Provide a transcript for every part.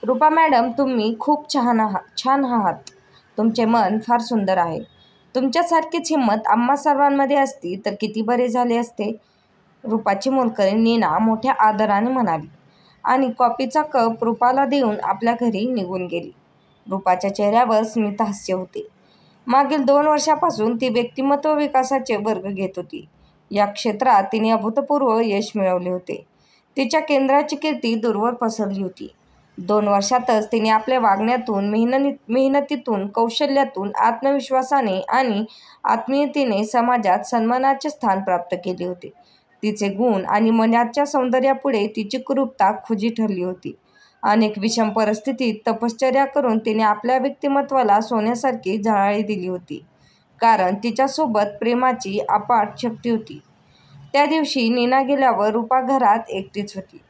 रूपा madam, तुम्ही खूप छान आहात. तुमचे मन फार सुंदर आहे. तुमच्यासारखीच हिंमत आम्हा सर्वांमध्ये असती तर किती बरे झाले असते. रूपाची मोलकरीण नीना मोठ्या आदराने म्हणाली आणि कॉफीचा कप रूपाला देऊन आपल्या घरी निघून गेली. रूपाच्या चेहऱ्यावर स्मित हास्य होते. मागील 2 वर्षापासून ती व्यक्तिमत्व विकासाचे वर्ग घेत होती. या क्षेत्रात तिने अभूतपूर्व यश मिळवले होते. तिच्या केंद्राची कीर्ती दूरवर पसरली होती. 2 वर्षातच तिने आपल्या वागण्यातून, मेहनतीतून, कौशल्यातून, आत्मविश्वासाने आणि आत्मीयतेने समाजात सन्मानाचे स्थान प्राप्त केले होते. तिचे गुण आणि मनाच्या सौंदर्यापुढे तिची कुरूपता खुजी ठरली होती. अनेक विषम परिस्थितीत तपश्चर्या करून तिने आपल्या व्यक्तिमत्वाला सोन्यासारखी झळाळी दिली होती, कारण तिच्यासोबत प्रेमाची अफाट शक्ती होती. त्या दिवशी नीना गेल्यावर रूपा घरात एकटीच होती.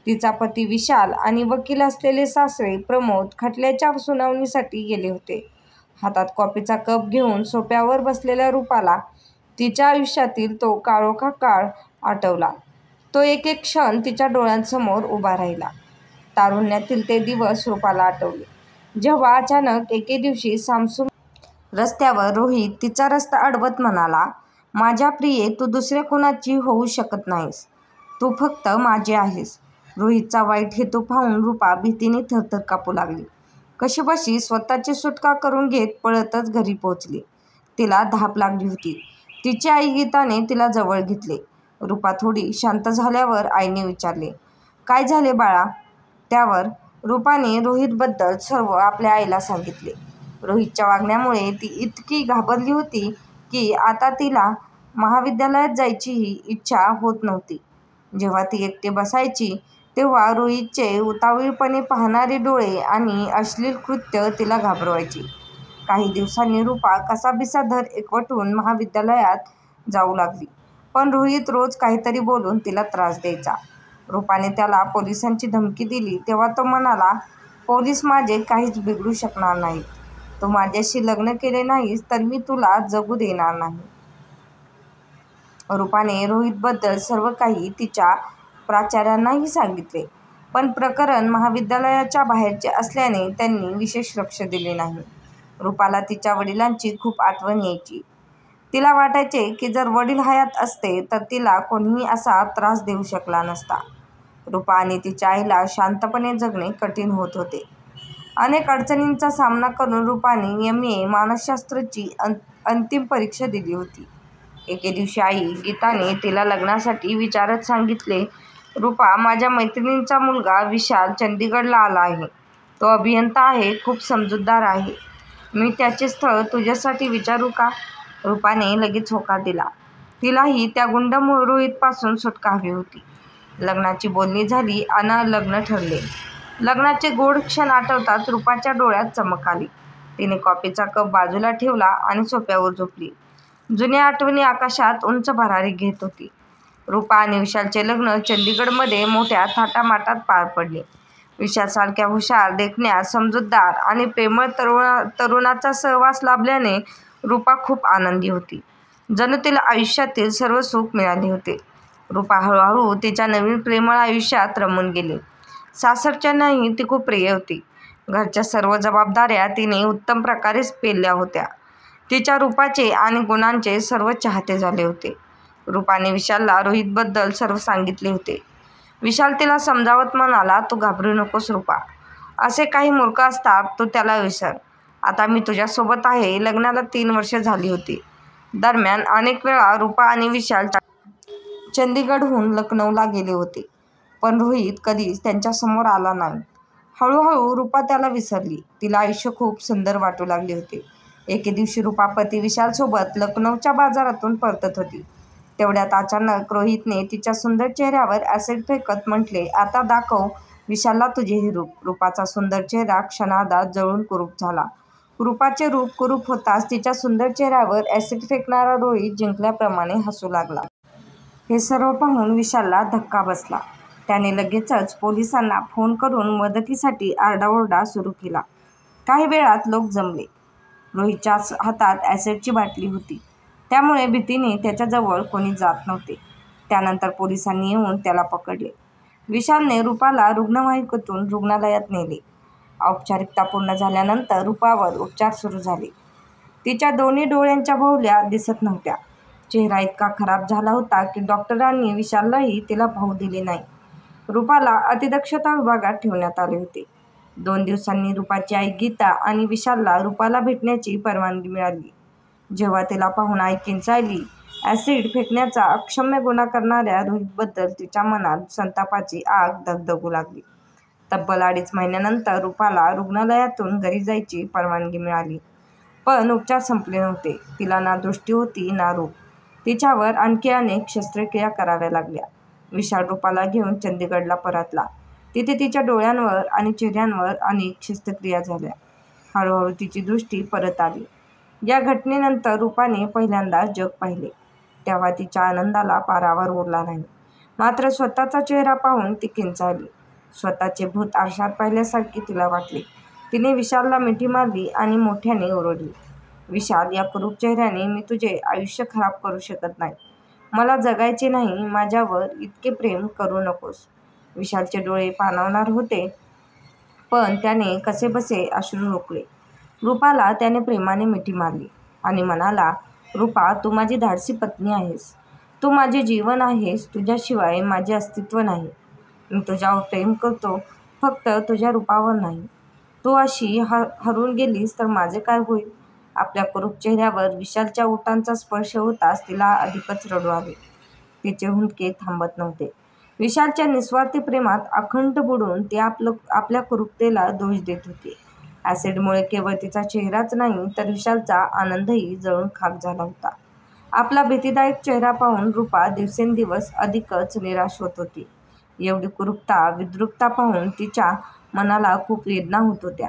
तिचा पती विशाल आणि वकील असलेले सासरे प्रमोद खटल्याच्या सुनावणीसाठी गेले होते. हातात कॉफीचा कप घेऊन सोफ्यावर बसलेल्या रूपाला तिच्या आयुष्यातील तो काळोखा काळ आठवला. तो एक एक क्षण तिच्या डोळ्यांसमोर उभा राहिला. तारुण्यातील ते दिवस रूपाला आठवले, जेव्हा अचानक एके दिवशी सामसूम रस्त्यावर रोहित तिचा रस्ता अडवत म्हणाला, "माझ्या प्रिये, तू दुसऱ्या कोणाची होऊ शकत नाहीस. तू फक्त माझी आहेस." रोहितचा वाईट हेतू पाहून रूपा भीतीने थरथर कापू लागली. कशीबशी स्वतःची सुटका करून घेत पळतच घरी पोहोचली. तिला धाप लागली होती. तिची आई गीताने तिला जवळ घेतले. रूपा थोडी शांत झाल्यावर आईने विचारले, "काय झाले बाळा?" त्यावर रूपाने रोहितबद्दल सर्व आपल्या आईला सांगितले. रोहितच्या वागण्यामुळे ती इतकी घाबरली होती की आता तिला महाविद्यालयात जायचीही इच्छा होत नव्हती. जेव्हा ती एकटी बसायची तेव्हा रोहितचे उतावीळपणे पाहणारे डोळे आणि अश्लील कृत्य तिला घाबरवायची. काही दिवसांनी रूपा कसाबिसा धर एकवटून महाविद्यालयात जाऊ लागली. पण रोहित रोज काहीतरी बोलून तिला त्रास द्यायचा. रूपाने त्याला पोलिसांची धमकी दिली तेव्हा तो म्हणाला, "पोलीस माझे काहीच बिघडू शकणार नाहीत. तू माझ्याशी लग्न केले नाहीस तर मी तुला जगू देणार नाही." रूपाने रोहितबद्दल सर्व काही तिच्या प्राचार्यांनाही सांगितले. पण प्रकरण महाविद्यालयाच्या बाहेरचे असल्याने त्यांनी विशेष लक्ष दिले नाही. रूपाला तिच्या वडिलांची खूप आठवण यायची. तिला वाटायचे की जर वडील हयात असते तर तिला कोणीही असा त्रास देऊ शकला नसता. रूपा आणि तिच्या आईला शांतपणे जगणे कठीण होत होते. अनेक अडचणींचा सामना करून रूपाने MA मानसशास्त्राची अंतिम परीक्षा दिली होती. एके दिवशी आई गीताने तिला लग्नासाठी विचारत सांगितले, "रूपा, माझ्या मैत्रिणीचा मुलगा विशाल चंदीगडला आला आहे. तो अभियंता आहे, खूप समजूतदार आहे. मी त्याचे स्थळ तुझ्यासाठी विचारू का?" रूपाने लगेच होकार दिला. तिलाही त्या गुंड रोहितपासून सुटका हवी होती. लग्नाची बोलणी झाली आणि लग्न ठरले. लग्नाचे गोड क्षण आठवताच रूपाच्या डोळ्यात चमक आली. तिने कॉफीचा कप बाजूला ठेवला आणि सोफ्यावर झोपली. जुन्या आठवणी आकाशात उंच भरारी घेत होती. रूपा आणि विशालचे लग्न चंदीगडमध्ये मोठ्या थाटामाटात पार पडले. विशालसारख्या हुशार, देखण्या, समजूतदार आणि प्रेमळ तरुणाचा सहवास लाभल्याने रूपा खूप आनंदी होती. जणू तिला आयुष्यातील सर्व सुख मिळाले होते. रूपा हळूहळू तिच्या नवीन प्रेमळ आयुष्यात रमून गेली. सासरच्यांनाही ती खूप प्रिय होती. घरच्या सर्व जबाबदाऱ्या तिने उत्तम प्रकारे पेलल्या होत्या. तिच्या रूपाचे आणि गुणांचे सर्व चाहते झाले होते. रूपाने विशालला रोहितबद्दल सर्व सांगितले होते. विशाल तिला समजावत म्हणाला, "तू घाबरू नकोस रूपा. असे काही मूर्ख असतात, तू त्याला विसर. आता मी तुझ्यासोबत आहे." लग्नाला 3 वर्षे झाली होती. दरम्यान अनेक वेळा रूपा आणि विशाल चंदीगडहून लखनौला गेले होते, पण रोहित कधीच त्यांच्यासमोर आला नाही. हळूहळू रूपा त्याला विसरली. तिला आयुष्य खूप सुंदर वाटू लागले होते. एके दिवशी रूपा पती विशालसोबत लखनौच्या बाजारातून परतत होती. तेवढ्यात अचानक रोहितने तिच्या सुंदर चेहऱ्यावर ॲसिड फेकत म्हटले, "आता दाखव विशालला तुझे हे रूप." रूपाचा सुंदर चेहरा क्षणार्धात जळून कुरूप झाला. रूपाचे रूप कुरूप होताच तिच्या सुंदर चेहऱ्यावर ॲसिड फेकणारा रोहित जिंकल्याप्रमाणे हसू लागला. हे सर्व पाहून विशालला धक्का बसला. त्याने लगेचच पोलिसांना फोन करून मदतीसाठी आरडाओरडा सुरू केला. काही वेळात लोक जमले. रोहितच्या हातात ॲसिडची बाटली होती, त्यामुळे भीतीने त्याच्याजवळ कोणी जात नव्हते. त्यानंतर पोलिसांनी येऊन त्याला पकडले. विशालने रूपाला रुग्णवाहिकेतून रुग्णालयात नेले. औपचारिकता पूर्ण झाल्यानंतर रूपावर उपचार सुरू झाले. तिच्या दोन्ही डोळ्यांच्या भोवल्या दिसत नव्हत्या. चेहरा इतका खराब झाला होता की डॉक्टरांनी विशाललाही तिला पाहू दिले नाही. रूपाला अतिदक्षता विभागात ठेवण्यात आले होते. 2 दिवसांनी रूपाची आई गीता आणि विशालला रूपाला भेटण्याची परवानगी मिळाली. जेव्हा तिला पाहून आई किंचाळली. ॲसिड फेकण्याचा अक्षम्य गुन्हा करणाऱ्या रोहितबद्दल तिच्या मनात संतापाची आग धगधगू लागली. तब्बल 2.5 महिन्यानंतर रूपाला रुग्णालयातून घरी जायची परवानगी मिळाली. पण उपचार संपले नव्हते. तिला ना दृष्टी होती ना रूप. तिच्यावर आणखी अनेक शस्त्रक्रिया कराव्या लागल्या. विशाल रूपाला घेऊन चंदीगडला परतला. तिथे तिच्या डोळ्यांवर आणि चेहऱ्यावर अनेक शस्त्रक्रिया झाल्या. हळूहळू तिची दृष्टी परत आली. या घटनेनंतर रूपाने पहिल्यांदा जग पाहिले. तेव्हा तिच्या आनंदाला पारावर उरला नाही. मात्र स्वतःचा चेहरा पाहून ती किंचाळली. स्वतःचे भूत आरशात पाहिल्यासारखे तिला वाटले. तिने विशालला मिठी मारली आणि मोठ्याने ओरडली, विशाल, या कुरूप चेहऱ्याने मी तुझे आयुष्य खराब करू शकत नाही. मला जगायचे नाही. माझ्यावर इतके प्रेम करू नकोस. विशालचे डोळे पाणावणार होते, पण त्याने कसेबसे अश्रू रोखले. रूपाला त्याने प्रेमाने मिठी मारली आणि म्हणाला, रूपा, तू माझी धाडसी पत्नी आहेस. तू माझे जीवन आहेस. तुझ्याशिवाय माझे अस्तित्व नाही. मी तुझ्यावर प्रेम करतो, फक्त तुझ्या रूपावर नाही. तू अशी हरून गेलीस तर माझे काय होईल? आपल्या कुरूप चेहऱ्यावर विशालच्या ओठांचा स्पर्श होताच तिला अधिकच रडू आले. तिचे हुंदके थांबत नव्हते. विशालच्या निस्वार्थी प्रेमात अखंड बुडून ती आपल्या कुरूपतेला दोष देत होती. ॲसिडमुळे केवळ तिचा चेहराच नाही तर विशालचा आनंदही जळून खाक झाला होता. आपला भीतीदायक चेहरा पाहून रूपा दिवसेंदिवस अधिकच निराश होत होती. एवढी कुरूपता, विद्रूपता पाहून तिच्या मनाला खूप वेदना होत होत्या.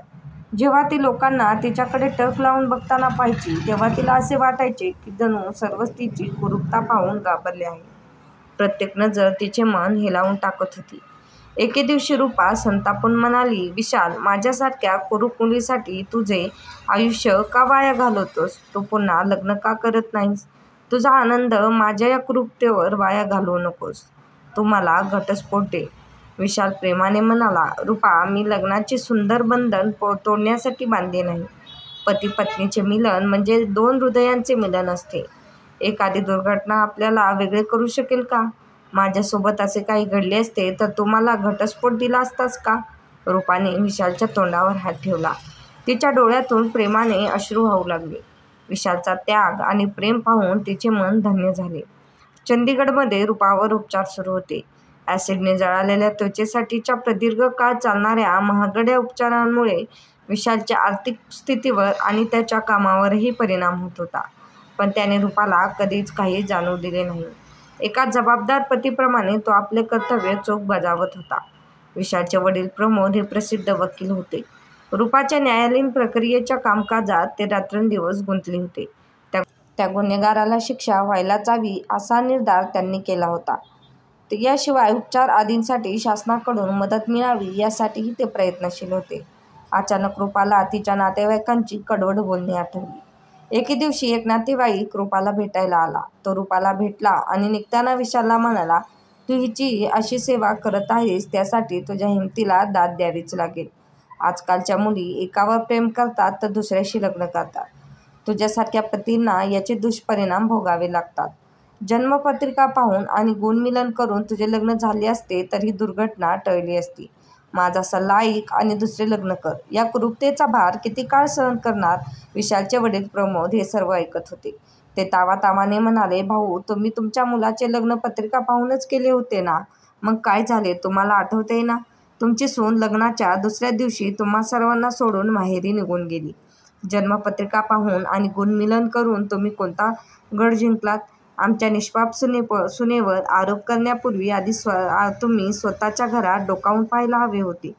जेव्हा ती लोकांना तिच्याकडे टक लावून बघताना पाहायची, तेव्हा तिला असे वाटायचे की जणू सर्वच तिची कुरूपता पाहून घाबरले आहे. प्रत्येक नजर तिचे मन हेलावून टाकत होती. एके दिवशी रूपा संतापून म्हणाली, विशाल, माझ्यासारख्या कुरूप मुलीसाठी तुझे आयुष्य का वाया घालवतोस? तू पुन्हा लग्न का करत नाहीस? तुझा आनंद माझ्या या कुरूपतेवर वाया घालवू नकोस. तू मला घटस्फोट दे. विशाल प्रेमाने म्हणाला, रूपा, मी लग्नाचे सुंदर बंधन तोडण्यासाठी बांधले नाही. पती पत्नीचे मिलन म्हणजे 2 हृदयांचे मिलन असते. एखादी दुर्घटना आपल्याला वेगळे करू शकेल का? माझ्यासोबत असे काही घडले असते तर तुम्हाला घटस्फोट दिला असताच का? रूपाने विशालच्या तोंडावर हात ठेवला. तिच्या डोळ्यातून प्रेमाने अश्रू वाहू लागले. विशालचा त्याग आणि प्रेम पाहून तिचे मन धन्य झाले. चंदीगडमध्ये रूपावर उपचार सुरू होते. ॲसिडने जळालेल्या त्वचेसाठीच्या प्रदीर्घ काळ चालणाऱ्या महागड्या उपचारांमुळे विशालच्या आर्थिक स्थितीवर आणि त्याच्या कामावरही परिणाम होत होता. पण त्याने रूपाला कधीच काही जाणवू दिले नाही. एका जबाबदार पतीप्रमाणे तो आपले कर्तव्य चोख बजावत होता. विशालचे वडील प्रमोद हे प्रसिद्ध वकील होते. रूपाच्या न्यायालयीन प्रक्रियेच्या कामकाजात ते रात्रंदिवस गुंतले होते. त्या गुन्हेगाराला शिक्षा व्हायलाच हवी असा निर्धार त्यांनी केला होता. याशिवाय उपचार आदींसाठी शासनाकडून मदत मिळावी यासाठीही ते प्रयत्नशील होते. अचानक रूपाला तिच्या नातेवाईकांची कडवड बोलणी आठवली. एके दिवशी एक नातेवाईक रूपाला भेटायला आला. तो रूपाला भेटला आणि निघताना विशालला म्हणाला, तू हिची अशी सेवा करत आहेस त्यासाठी तुझ्या हिमतीला दाद द्यावीच लागेल. आजकालच्या मुली एकावर प्रेम करतात तर दुसऱ्याशी लग्न करतात. तुझ्यासारख्या पतींना याचे दुष्परिणाम भोगावे लागतात. जन्मपत्रिका पाहून आणि गुणमिलन करून तुझे लग्न झाले असते तर ही दुर्घटना टळली असती. माझा सल्ला ऐक आणि दुसरे लग्न कर. या कुरूपतेचा भार किती काळ सहन करणार? विशालचे वडील प्रमोद हे सर्व ऐकत होते. ते तावातावाने म्हणाले, भाऊ, तुम्ही तुमच्या मुलाचे लग्न पत्रिका पाहूनच केले होते ना? मग काय झाले तुम्हाला आठवतंय ना? तुमची सून लग्नाच्या दुसऱ्या दिवशी तुम्हा सर्वांना सोडून माहेरी निघून गेली. जन्मपत्रिका पाहून आणि गुणमिलन करून तुम्ही कोणता गड जिंकलात? आमच्या निष्पाप सुनेवर आरोप करण्यापूर्वी आधी तुम्ही स्वतःच्या घरात डोकावून पाहायला हवे होते.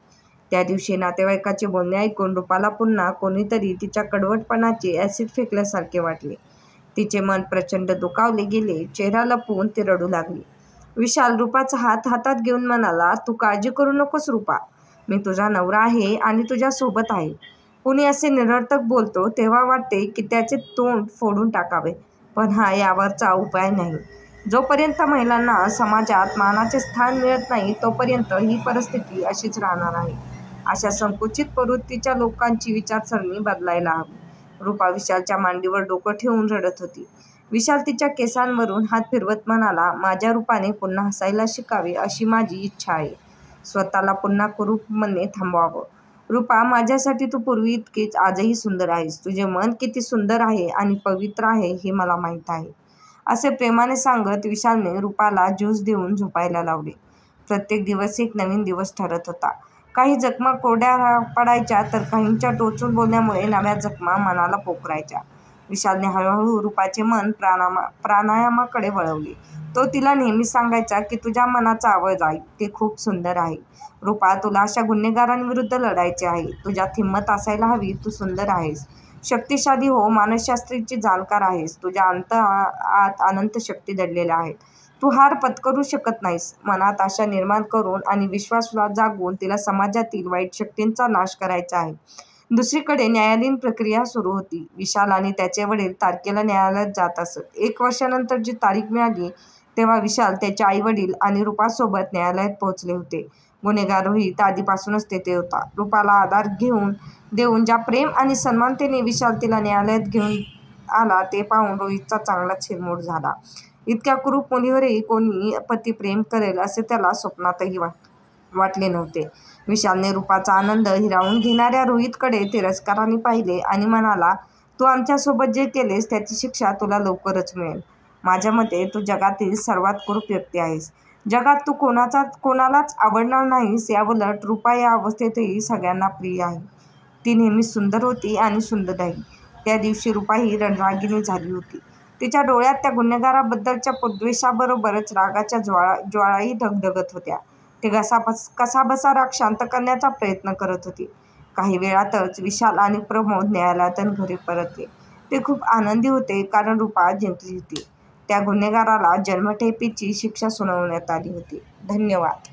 त्या दिवशी नातेवाईकाचे बोलणे ऐकून रूपाला पुन्हा कोणीतरी तिच्या कडवटपणाचे ॲसिड फेकल्यासारखे वाटले. तिचे मन प्रचंड दुखावले गेले. चेहरा लपवून ती रडू लागली. विशाल रूपाचा हात हातात घेऊन म्हणाला, तू काळजी करू नकोस रूपा. मी तुझा नवरा आहे आणि तुझ्या सोबत आहे. कुणी असे निरर्थक बोलतो तेव्हा वाटते की त्याचे तोंड फोडून टाकावे, पण हा यावरचा उपाय नाही. जोपर्यंत महिलांना समाजात मानाचे स्थान मिळत नाही तोपर्यंत ही परिस्थिती अशीच राहणार आहे. अशा संकुचित प्रवृत्तीच्या लोकांची विचारसरणी बदलायला हवी. रूपा विशालच्या मांडीवर डोकं ठेवून रडत होती. विशाल तिच्या केसांवरून हात फिरवत म्हणाला, माझ्या रूपाने पुन्हा हसायला शिकावे अशी माझी इच्छा आहे. स्वतःला पुन्हा कुरूप म्हणणे थांबवावं. रूपा, माझ्यासाठी तू पूर्वी इतकीच आजही सुंदर आहेस. तुझे मन किती सुंदर आहे आणि पवित्र आहे हे मला माहीत आहे. असे प्रेमाने सांगत विशालने रूपाला ज्यूस देऊन झोपायला लावले. प्रत्येक दिवस एक नवीन दिवस ठरत होता. काही जखमा कोरड्या पडायच्या तर काहींच्या टोचून बोलण्यामुळे नव्या जखमा मनाला पोखरायच्या. विशालने हळूहळू रूपाचे मन प्राणायामाकडे वळवले. तो तिला नेहमी सांगायचा की तुझ्या मनाचा आवाज ऐक, ते खूप सुंदर आहे. रूपा, तुला अशा गुन्हेगारांविरुद्ध लढायचे आहे. तुझ्यात हिंमत असायला हवी. तू सुंदर आहेस, शक्तिशाली हो, मानसशास्त्राची जाणकार आहेस. तुझ्या आत अनंत शक्ती दडलेल्या आहेत. तू हार पत्करू शकत नाहीस. मनात आशा निर्माण करून आणि विश्वास जागवून तिला समाजातील वाईट शक्तींचा नाश करायचा आहे. दुसरीकडे न्यायालयीन प्रक्रिया सुरू होती. विशाल आणि त्याचे वडील तारखेला न्यायालयात जात असत. 1 वर्षानंतर जी तारीख मिळाली तेव्हा विशाल, त्याचे आई-वडील आणि रूपासोबत न्यायालयात पोहोचले होते. गुन्हेगार रोहित आधीपासूनच तेथे होता. रूपाला आधार देऊन ज्या प्रेम आणि समानतेने विशाल तिला न्यायालयात घेऊन आला ते पाहून रोहितचा चांगलाच हिरमोड झाला. इतक्या कुरूप मुलीवरही कोणी पती प्रेम करेल असे त्याला स्वप्नातही वाटले नव्हते. विशालने रूपाचा आनंद हिरावून घेणाऱ्या रोहितकडे तिरस्काराने पाहिले आणि म्हणाला, तू आमच्यासोबत जे केलेस त्याची शिक्षा तुला लवकरच मिळेल. माझ्या मते तू जगातील सर्वात कुरूप व्यक्ती आहेस. जगात तू कोणालाच आवडणार नाहीस. याउलट रूपा या अवस्थेतही सगळ्यांना प्रिय आहे. ती नेहमीच सुंदर होती आणि सुंदर राहील. त्या दिवशी रूपा ही रणरागिणी झाली होती. तिच्या डोळ्यात त्या गुन्हेगाराबद्दलच्या द्वेषाबरोबरच रागाच्या ज्वाळाही धगधगत होत्या. ती कसाबसा राग शांत करण्याचा प्रयत्न करत होती. काही वेळातच विशाल आणि प्रमोद न्यायालयातून घरी परतले. ते खूप आनंदी होते कारण रूपा जिंकली होती. त्या गुन्हेगाराला जन्मठेपेची शिक्षा सुनावण्यात आली होती. धन्यवाद.